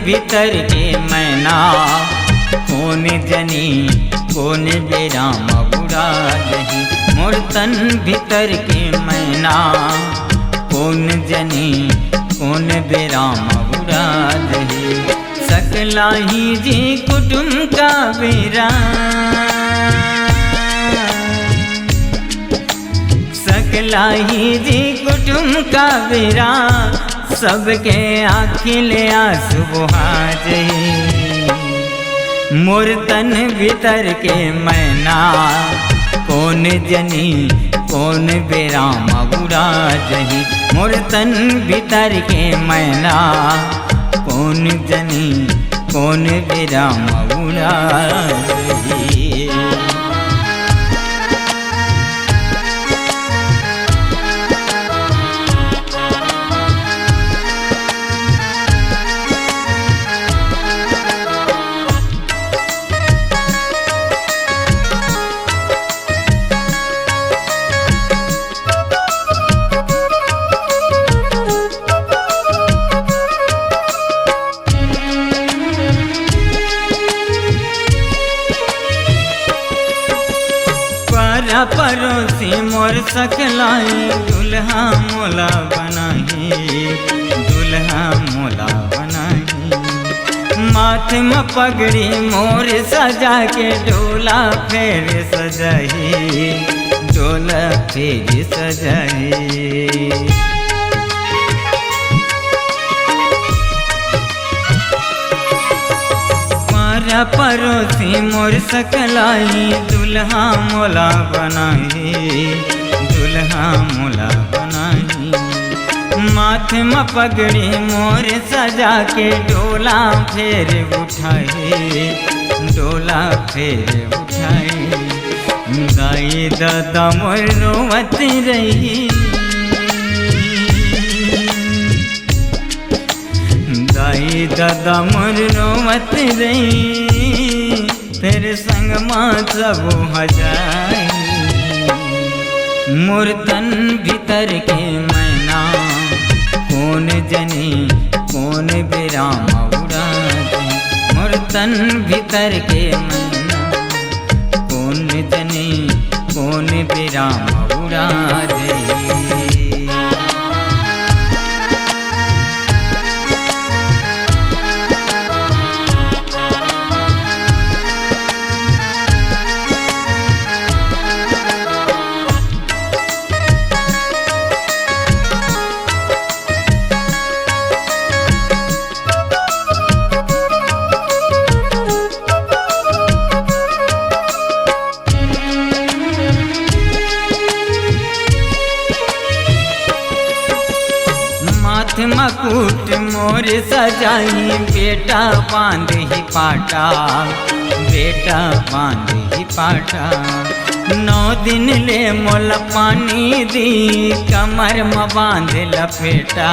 भीतर के मैना, कौन जनी कौन बेराम बुरा जही। मोर तन भीतर के मैना, कौन जनी कौन बेराम बुरा जही। सकला ही जी कुटुम का बेरा, सकला ही जी कुटुम का बेरा, सबके आखिले आंसू बहा जही। मोर तन भीतर के मैना, कौन जनी कौन बेराम बुरा जही। मोर तन भीतर के मैना, कौन जनी कौन बेराम बुरा जही। परोसी मोर सकलाई, दुल्हा मोला बनाही, दुल्हा मोला बनाही। माथ में पगड़ी मोर सजा के, डोला फेर सजाही, डोला फेर सजाही। परोसी मोर सकलाई, दुल्हा मोला बनाही, दुल्हा मोला बनाही। माथे में पगड़ी मोर सजा के, डोला फेर उठाई, डोला फेर उठाई। दाई दादा मोर रोवत रही, दाई दादा मोर रोवत रही, फिर संग माँ सब हजाई। मोर तन भीतर के मैना, कौन जनी कौन बेराम बुरा जही। मोर तन भीतर के मैना, कौन जनी कौन बेराम बुरा जही। मकुट मोर सजाई, बेटा बांध ही पाटा, बेटा बांध ही पाटा। 9 दिन ले मोल पानी दी, कमर में बांध लपेटा,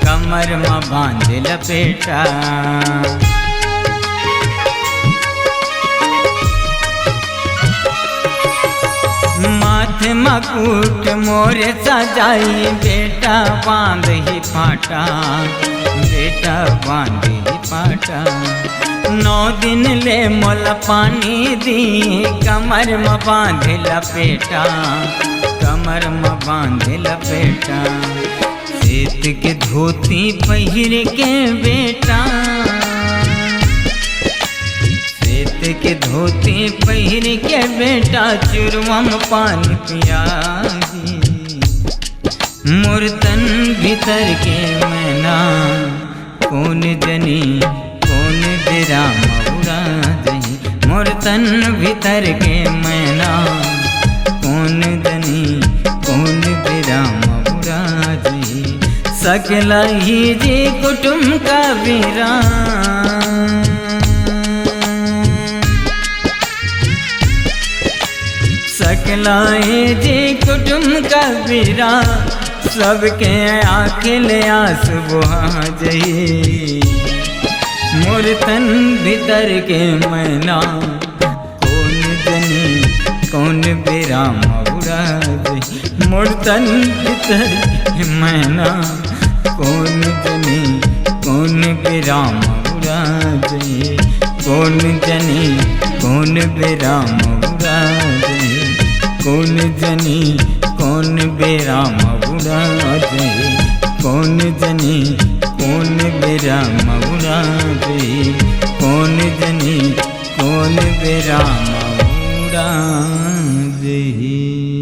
कमर में बांध लपेटा। माथे मकुट मोर सजाई, बेटा बांध ही पाटा, बेटा बांध ही पाटा। 9 दिन ले मोल पानी दी, कमर में बांध लपेटा, कमर में बांध लपेटा। सेत के धोती पहिर के बेटा, के धोती पहिर के बेटा, चुरवा में पानी पियाही। मोर तन भीतर के मैना, कौन जनी कौन बेराम बुरा जही। मोर तन भीतर के मैना, कौन जनी कौन बेराम बुरा जही। सकला ही जी कुटुम का बेरा, सकलाए जी कुटुम का बेरा, सबके आखिले आंसू बहा जही। मोर तन भीतर के मैना, कौन जनी कौन बेराम बुरा जही। मोर तन भीतर के मैना, कौन जनी कौन कौन विराम उड़ा जाए, कौन जनी कौन विराम उड़ा जाए, कौन जनी कौन विराम उड़ा जाए, कौन जनी कौन विराम उड़ा जाए, कौन जनी कौन विराम उड़ा जाए।